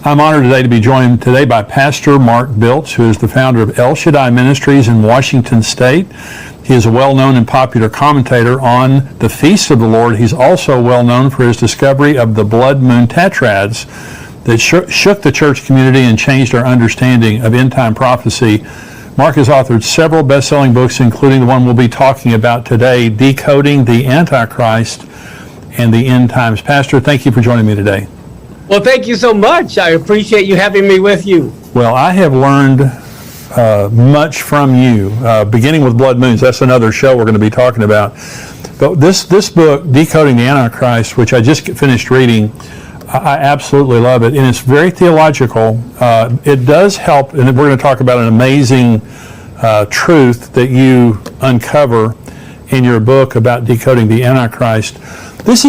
I'm honored today to be joined today by Pastor Mark Biltz, who is the founder of El Shaddai Ministries in Washington State. He is a well-known and popular commentator on the Feast of the Lord. He's also well-known for his discovery of the blood moon tetrads that shook the church community and changed our understanding of end-time prophecy. Mark has authored several best-selling books, including the one we'll be talking about today, Decoding the Antichrist and the End Times. Pastor, thank you for joining me today. Well, thank you so much. I appreciate you having me with you. Well, I have learned much from you, beginning with blood moons. That's another show we're going to be talking about. But this book, Decoding the Antichrist, which I just finished reading, I absolutely love it. And it's very theological. It does help, and we're going to talk about an amazing truth that you uncover in your book about decoding the Antichrist. This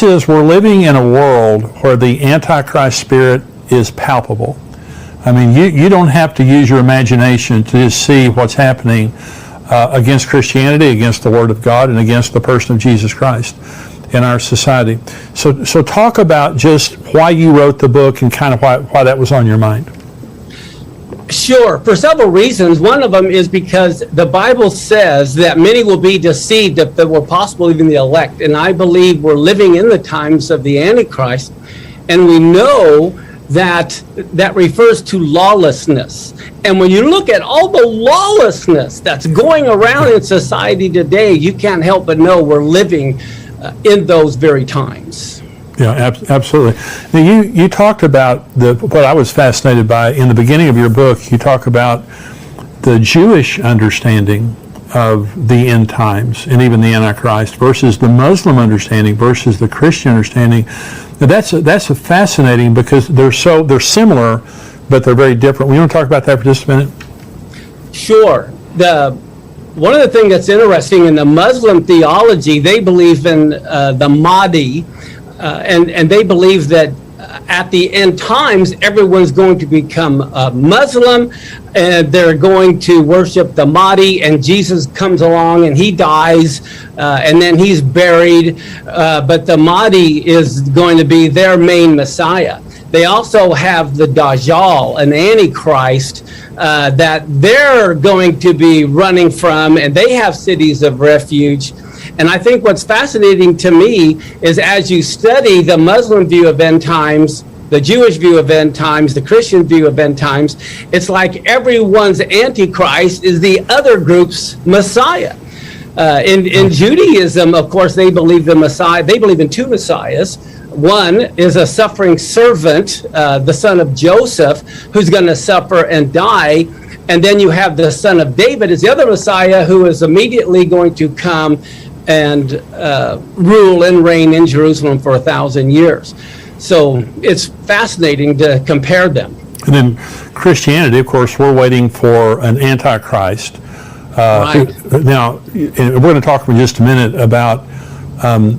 is we're living in a world where the Antichrist spirit is palpable. I mean, you don't have to use your imagination to just see what's happening against Christianity, against the Word of God, and against the person of Jesus Christ in our society. So talk about just why you wrote the book and kind of why that was on your mind. Sure, for several reasons. One of them is because the Bible says that many will be deceived, if it were possible, even the elect. And I believe we're living in the times of the Antichrist. And we know that refers to lawlessness. And when you look at all the lawlessness that's going around in society today, you can't help but know we're living in those very times. Yeah, absolutely. Now, you talked about what I was fascinated by in the beginning of your book. You talk about the Jewish understanding of the end times and even the Antichrist versus the Muslim understanding versus the Christian understanding. Now, that's fascinating because they're similar, but they're very different. We want to talk about that for just a minute? Sure. One of the things that's interesting in the Muslim theology, they believe in the Mahdi. And they believe that at the end times, everyone's going to become Muslim, and they're going to worship the Mahdi, and Jesus comes along and he dies, and then he's buried, but the Mahdi is going to be their main Messiah. They also have the Dajjal, an Antichrist, that they're going to be running from, and they have cities of refuge. And I think what's fascinating to me is as you study the Muslim view of end times, the Jewish view of end times, the Christian view of end times, it's like everyone's Antichrist is the other group's Messiah. In Judaism, of course, they believe they believe in two Messiahs. One is a suffering servant, the son of Joseph, who's going to suffer and die. And then you have the son of David as the other Messiah, who is immediately going to come and rule and reign in Jerusalem for 1,000 years. So it's fascinating to compare them. And then Christianity, of course, we're waiting for an Antichrist. Right. Now, we're going to talk for just a minute about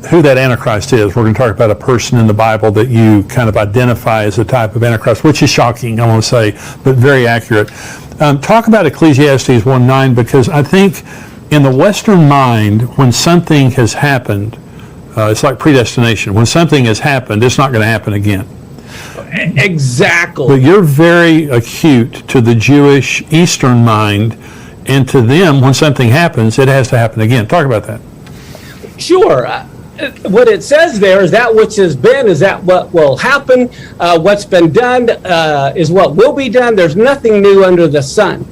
who that Antichrist is. We're going to talk about a person in the Bible that you kind of identify as a type of Antichrist, which is shocking, I want to say, but very accurate. Talk about Ecclesiastes 1:9, because I think in the Western mind, when something has happened, it's like predestination. When something has happened, it's not going to happen again. Exactly. But you're very acute to the Jewish Eastern mind, and to them, when something happens, it has to happen again. Talk about that. Sure. What it says there is that which has been is that what will happen. What's been done is what will be done. There's nothing new under the sun.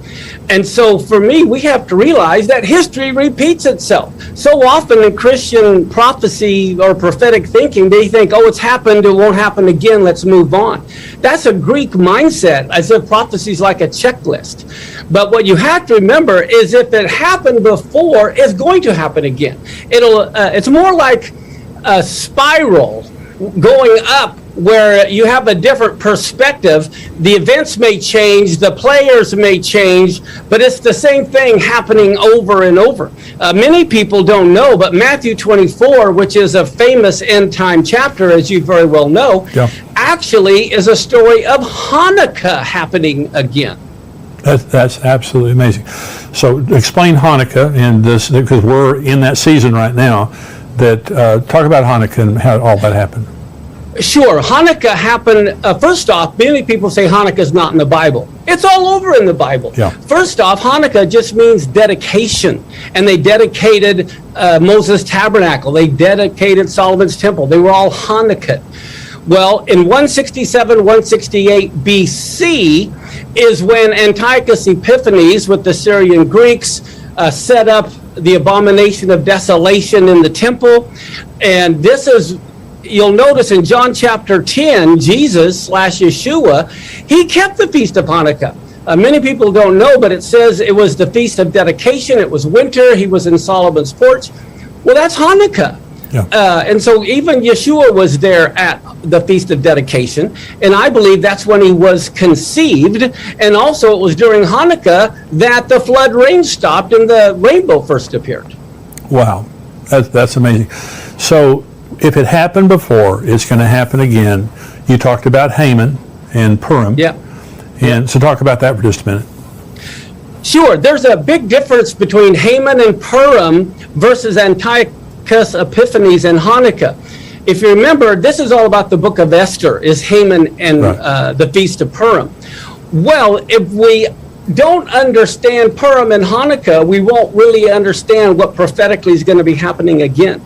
And so for me, we have to realize that history repeats itself. So often in Christian prophecy or prophetic thinking, they think, oh, it's happened, it won't happen again, let's move on. That's a Greek mindset, as if prophecy is like a checklist. But what you have to remember is if it happened before, it's going to happen again. It's more like a spiral going up, where you have a different perspective. The events may change, the players may change, but it's the same thing happening over and over. Many people don't know, but Matthew 24, which is a famous end time chapter, as you very well know, actually is a story of Hanukkah happening again. That's absolutely amazing. So explain Hanukkah, and this, because we're in that season right now. Talk about Hanukkah and how all that happened. Sure, Hanukkah happened, first off, many people say Hanukkah is not in the Bible. It's all over in the Bible. Yeah. First off, Hanukkah just means dedication. And they dedicated Moses' tabernacle. They dedicated Solomon's temple. They were all Hanukkah. Well, in 167, 168 BC is when Antiochus Epiphanes with the Syrian Greeks set up the abomination of desolation in the temple. And this is, you'll notice in John chapter 10, Jesus/Yeshua, he kept the Feast of Hanukkah. Many people don't know, but it says it was the Feast of Dedication. It was winter. He was in Solomon's porch. Well, that's Hanukkah. Yeah. And so even Yeshua was there at the Feast of Dedication. And I believe that's when he was conceived. And also it was during Hanukkah that the flood rain stopped and the rainbow first appeared. Wow, that's amazing. So if it happened before, it's going to happen again. You talked about Haman and Purim. Yeah. And so talk about that for just a minute. Sure. There's a big difference between Haman and Purim versus Antiochus Epiphanes and Hanukkah. If you remember, this is all about the book of Esther, is Haman and the Feast of Purim. Well, if we don't understand Purim and Hanukkah, we won't really understand what prophetically is going to be happening again.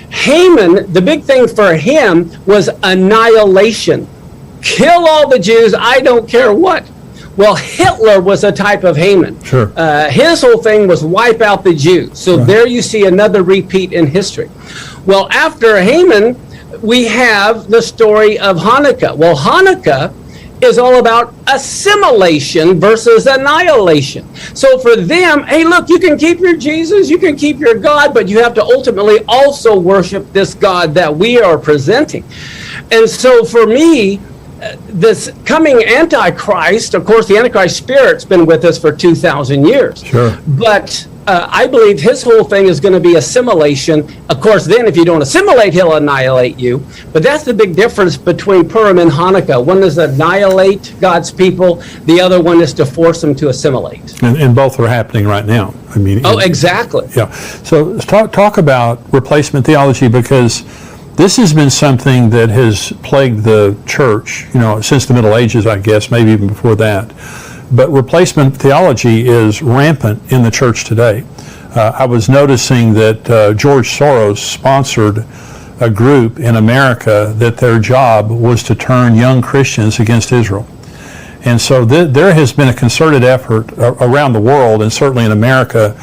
Haman, the big thing for him was annihilation. Kill all the Jews, I don't care what. Well, Hitler was a type of Haman. Sure. His whole thing was wipe out the Jews. So there you see another repeat in history. Well, after Haman, we have the story of Hanukkah. Well, Hanukkah is all about assimilation versus annihilation. So for them, hey, look, you can keep your Jesus, you can keep your God, but you have to ultimately also worship this God that we are presenting. And so for me, this coming Antichrist, of course, the Antichrist spirit's been with us for 2,000 years. Sure. But I believe his whole thing is going to be assimilation. Of course, then if you don't assimilate, he'll annihilate you. But that's the big difference between Purim and Hanukkah. One is annihilate God's people. The other one is to force them to assimilate. And both are happening right now. I mean. Oh, exactly. Yeah. So let's talk about replacement theology, because this has been something that has plagued the church, since the Middle Ages, I guess, maybe even before that. But replacement theology is rampant in the church today. I was noticing that George Soros sponsored a group in America that their job was to turn young Christians against Israel. And so there has been a concerted effort around the world, and certainly in America,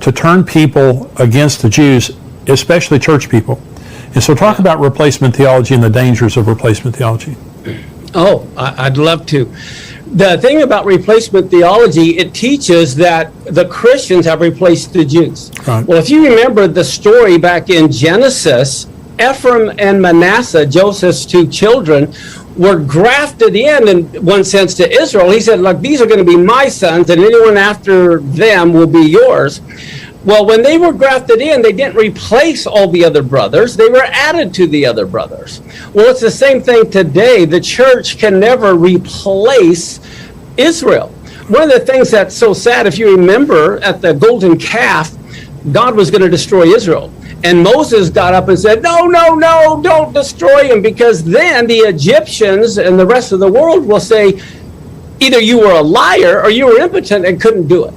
to turn people against the Jews, especially church people. And so talk about replacement theology and the dangers of replacement theology. Oh, I'd love to. The thing about replacement theology, it teaches that the Christians have replaced the Jews. Right. Well, if you remember the story back in Genesis, Ephraim and Manasseh, Joseph's two children, were grafted in one sense, to Israel. He said, look, these are going to be my sons, and anyone after them will be yours. Well, when they were grafted in, they didn't replace all the other brothers. They were added to the other brothers. Well, it's the same thing today. The church can never replace Israel. One of the things that's so sad, if you remember, at the golden calf, God was going to destroy Israel. And Moses got up and said, no, don't destroy him, because then the Egyptians and the rest of the world will say, either you were a liar or you were impotent and couldn't do it.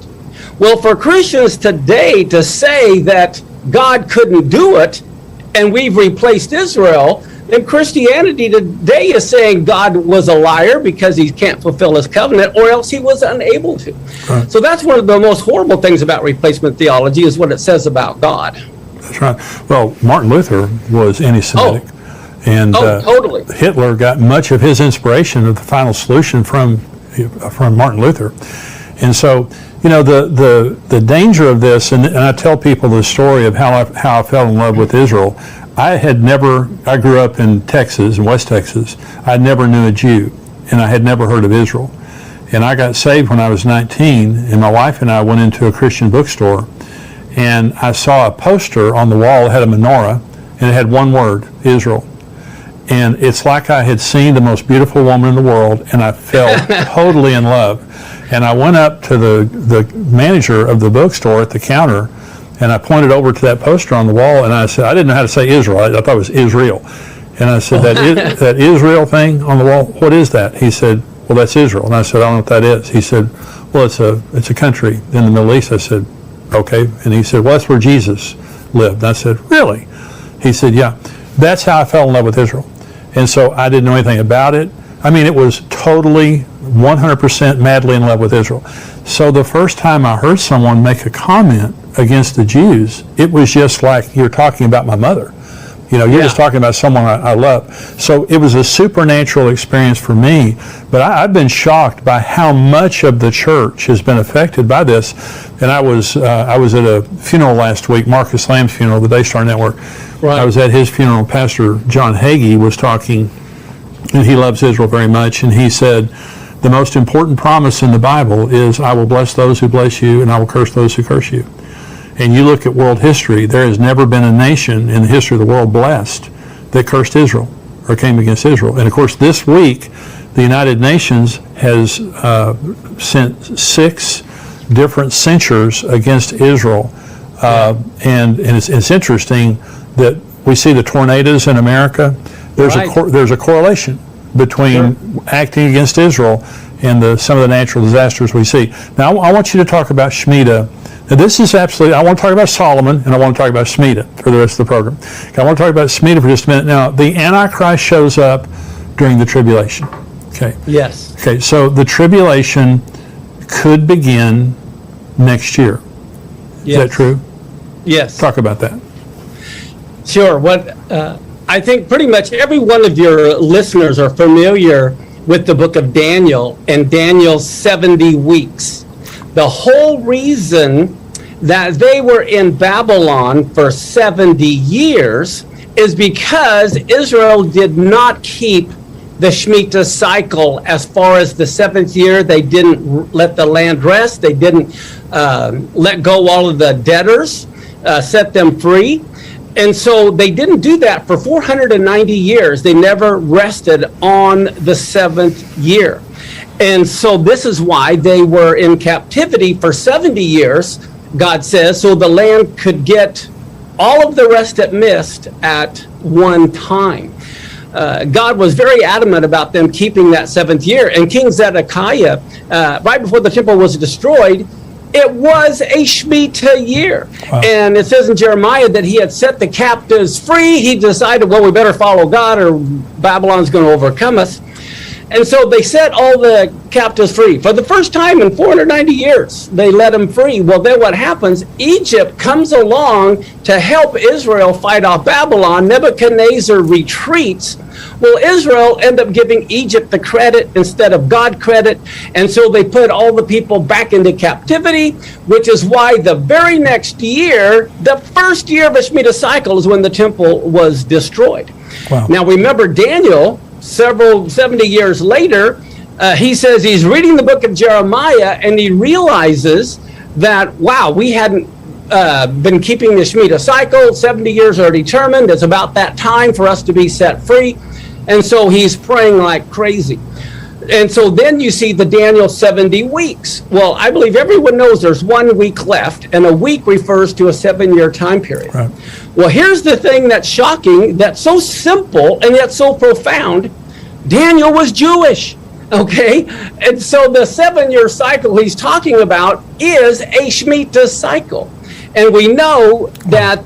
Well, for Christians today to say that God couldn't do it and we've replaced Israel, then Christianity today is saying God was a liar because he can't fulfill his covenant, or else he was unable to. Right. So that's one of the most horrible things about replacement theology, is what it says about God. That's right. Well, Martin Luther was anti-Semitic. And totally. Hitler got much of his inspiration of the final solution from Martin Luther. And so, the danger of this, and I tell people the story of how I fell in love with Israel. I grew up in Texas, in West Texas. I never knew a Jew, and I had never heard of Israel. And I got saved when I was 19, and my wife and I went into a Christian bookstore, and I saw a poster on the wall that had a menorah, and it had one word, Israel. And it's like I had seen the most beautiful woman in the world, and I fell totally in love. And I went up to the manager of the bookstore at the counter, and I pointed over to that poster on the wall, and I said, I didn't know how to say Israel. I thought it was Israel. And I said, that Israel thing on the wall, what is that? He said, well, that's Israel. And I said, I don't know what that is. He said, well, it's a country in the Middle East. I said, okay. And he said, well, that's where Jesus lived. And I said, really? He said, yeah. That's how I fell in love with Israel. And so I didn't know anything about it. I mean, it was totally 100% madly in love with Israel. So the first time I heard someone make a comment against the Jews, it was just like you're talking about my mother. You know, you're just talking about someone I love. So it was a supernatural experience for me, but I've been shocked by how much of the church has been affected by this. And I was at a funeral last week, Marcus Lamb's funeral, the Daystar Network. Right. I was at his funeral. Pastor John Hagee was talking, and he loves Israel very much, and he said, the most important promise in the Bible is, I will bless those who bless you, and I will curse those who curse you. And you look at world history, there has never been a nation in the history of the world blessed that cursed Israel or came against Israel. And of course, this week, the United Nations has sent 6 different censures against Israel. And it's interesting that we see the tornadoes in America. There's a correlation between acting against Israel and some of the natural disasters we see. Now, I want you to talk about Shemitah. Now, this is absolutely, I want to talk about Solomon, and I want to talk about Shemitah for the rest of the program. Okay, I want to talk about Shemitah for just a minute. Now, the Antichrist shows up during the tribulation. Okay. Yes. Okay, so the tribulation could begin next year. Is that true? Yes. Talk about that. Sure. I think pretty much every one of your listeners are familiar with the book of Daniel and Daniel's 70 weeks. The whole reason that they were in Babylon for 70 years is because Israel did not keep the Shemitah cycle. As far as the 7th year, they didn't let the land rest. They didn't let go all of the debtors, set them free. And so they didn't do that for 490 years. They never rested on the 7th year. And so this is why they were in captivity for 70 years, God says, so the land could get all of the rest it missed at one time. God was very adamant about them keeping that 7th year. And King Zedekiah, right before the temple was destroyed, it was a Shemitah year. Wow. And it says in Jeremiah that he had set the captives free. He decided, well, we better follow God or Babylon's going to overcome us. And so they set all the captives free. For the first time in 490 years, they let them free. Well, then what happens? Egypt comes along to help Israel fight off Babylon. Nebuchadnezzar retreats. Well, Israel end up giving Egypt the credit instead of God credit. And so they put all the people back into captivity, which is why the very next year, the first year of a Shemitah cycle is when the temple was destroyed. Wow. Now, remember Daniel, 70 years later, he says he's reading the book of Jeremiah and he realizes that, wow, we hadn't been keeping the Shemitah cycle. 70 years are determined. It's about that time for us to be set free. And so he's praying like crazy. And so then you see the Daniel 70 weeks. Well, I believe everyone knows there's 1 week left, and a week refers to a 7-year time period. Right. Well, here's the thing that's shocking, that's so simple and yet so profound. Daniel was Jewish, okay? And so the 7-year cycle he's talking about is a Shemitah cycle. And we know that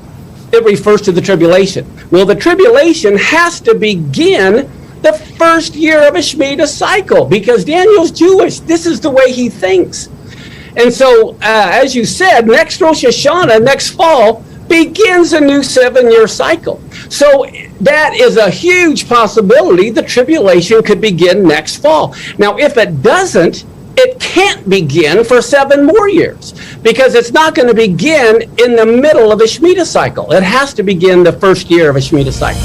it refers to the tribulation. Well, the tribulation has to begin the first year of a Shemitah cycle because Daniel's Jewish. This is the way he thinks. And so, as you said, next Rosh Hashanah, next fall, begins a new 7-year cycle. So that is a huge possibility. The tribulation could begin next fall. Now, if it doesn't, it can't begin for 7 more years because it's not going to begin in the middle of a Shemitah cycle. It has to begin the first year of a Shemitah cycle.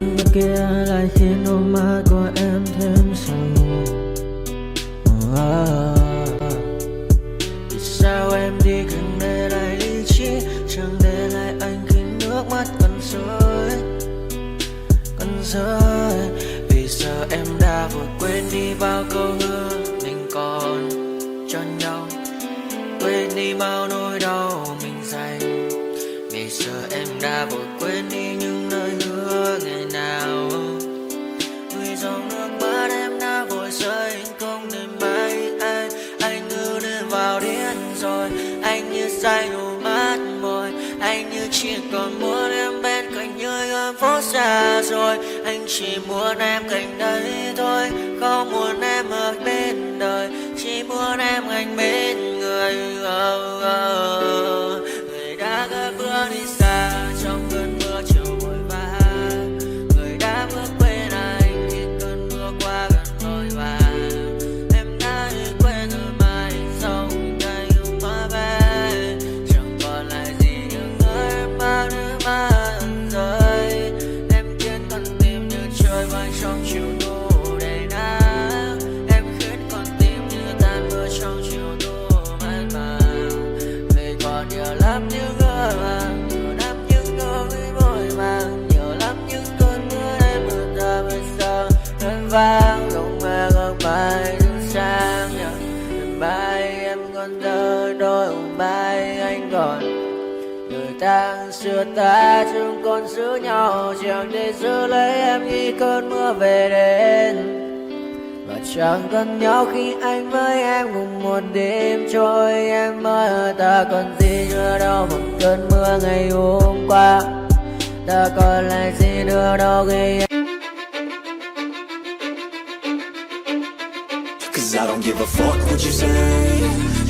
Bên kia lại khiến đôi mắt của em thêm sầu. Vì sao em đi càng để lại lý trí, chẳng để lại anh khi nước mắt cần rơi. Vì giờ em đã vội quên đi bao câu hứa mình còn cho nhau, quên đi bao nỗi đau mình dành. Vì giờ em đã vội quên đi những lời hứa ngày nào. Vì dòng nước mắt em đã vội rơi không thể bay anh như đến vào điên rồi, anh như say đôi mắt môi, anh như chỉ còn muốn em bên cạnh như ở phố xa rồi. Anh chỉ muốn em cạnh đấy thôi, không muốn em ở bên đời, chỉ muốn em anh bên người. Người đã gỡ bước đi xa trong cơn mưa chiều vội vã, người đã bước quên anh khi cơn mưa qua gần vội vã. Em đã quên rồi mai sau ngày hôm qua về, chẳng còn lại gì những người mà nước mắt rơi. Em khiến con tim như trôi bay trong chiều thu đầy nắng, em khiến con tim như tan mưa trong chiều thu mát màng. Vì còn nhiều lắm những gỡ vàng, nhiều lắm những nỗi vội vàng, nhiều lắm những cơn mưa em mưa ra bây giờ vẫn vang không mơ không bay đứng sang. Đêm mai em còn đợi đôi hôm mai anh còn người ta xưa ta chúng còn giữ nhau, chẳng để giữ lấy em khi cơn mưa về đến. Và chẳng cần nhau khi anh với em cùng một đêm trôi, em ơi ta còn gì nữa đâu bằng cơn mưa ngày hôm qua, ta còn lại gì nữa đâu khi em. Cause I don't give a fuck what you say.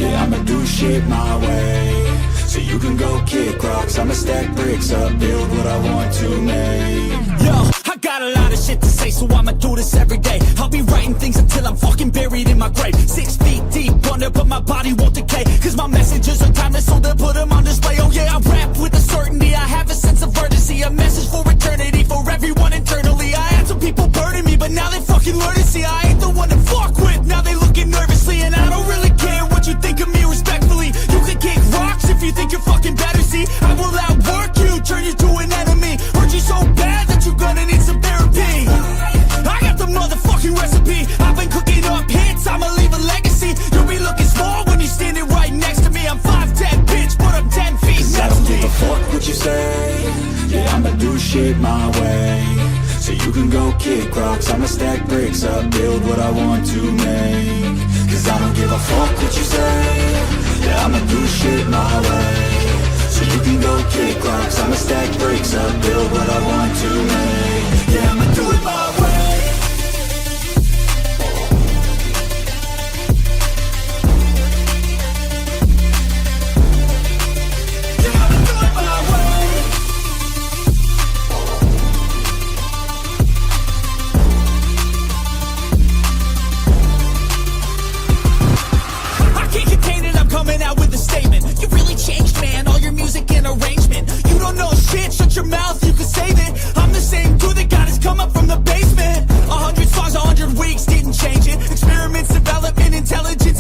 Yeah, I'ma do shit my way. So you can go kick rocks, I'ma stack bricks up, build what I want to make. Yo, I got a lot of shit to say, so I'ma do this every day. I'll be writing things until I'm fucking buried in my grave. 6 feet deep under, but my body won't decay. Cause my messages are timeless, so they'll put them on display. Oh yeah, I rap with a certainty, I have a sense of urgency. A message for eternity, for everyone internally. I had some people burning me, but now they fucking learn to see I ain't the one to fuck with. Now they looking nervously, and I don't really care what you think of me respectfully. You can kick rocks if you think you're fucking better, see. I will outwork you, turn you to an enemy. Hurt you so bad that you're gonna need some therapy. I got the motherfucking recipe, I've been cooking up hits, I'ma leave a legacy. You'll be looking small when you're standing right next to me. I'm 5'10", bitch, but I'm 10 feet Cause I next don't to give me. a fuck what you say. Yeah, I'ma do shit my way. So you can go kick rocks, I'ma stack bricks up, build what I want to make. Cause I don't give a fuck what you say. Yeah, I'ma do shit my way. So you can go kick rocks, I'ma stack bricks up, build what I want to make. Yeah, I'ma do it my way. Yeah, I'ma do it my way. I can't contain it, I'm coming out with a statement. You really changed, man, all your music and arrangement. You don't know shit, shut your mouth, you can save it. I'm the same dude that got his come up from the basement. 100 songs, 100 weeks, didn't change it. Experiments, development, intelligence,